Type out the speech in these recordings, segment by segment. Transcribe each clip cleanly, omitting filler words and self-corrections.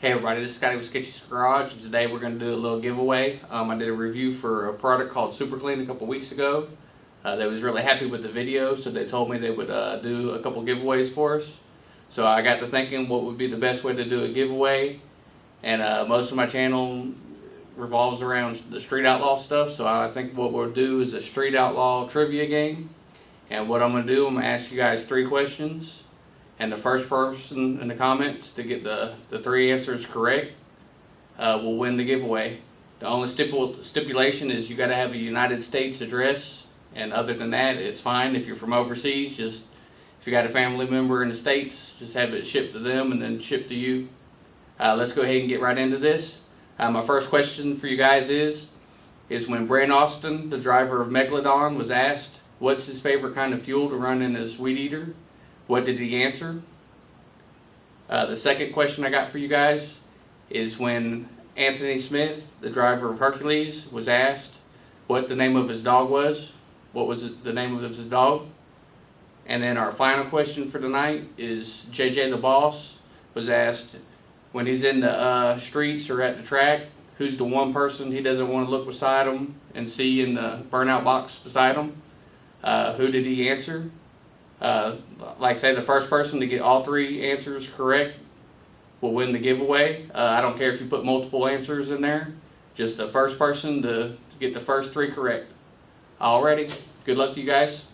Hey everybody, this is Scotty with Sketchy's Garage, and today we're going to do a little giveaway. I did a review for a product called Super Clean a couple weeks ago. They was really happy with the video, so they told me they would do a couple giveaways for us. So I got to thinking what would be the best way to do a giveaway, and most of my channel revolves around the Street Outlaw stuff, so I think what we'll do is a Street Outlaw trivia game. And what I'm going to do, I'm going to ask you guys 3 questions. And the first person in the comments to get the 3 answers correct will win the giveaway. The only stipulation is you got to have a United States address, and other than that, it's fine. If you're from overseas, just if you got a family member in the States, just have it shipped to them and then shipped to you. Let's go ahead and get right into this. My first question for you guys is when Brent Austin, the driver of Megalodon, was asked what's his favorite kind of fuel to run in his weed eater, what did he answer? The second question I got for you guys is when Anthony Smith, the driver of Hercules, was asked what the name of his dog was. What was the name of his dog? And then our final question for tonight is JJ the Boss was asked when he's in the streets or at the track, who's the one person he doesn't want to look beside him and see in the burnout box beside him? Who did he answer? Like I say, the first person to get all 3 answers correct will win the giveaway. I don't care if you put multiple answers in there. Just the first person to get the first 3 correct. Alrighty, good luck to you guys.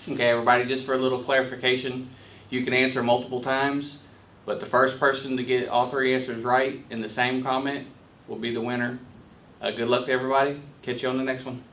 Okay everybody, just for a little clarification, you can answer multiple times, but the first person to get all 3 answers right in the same comment will be the winner. Good luck to everybody. Catch you on the next one.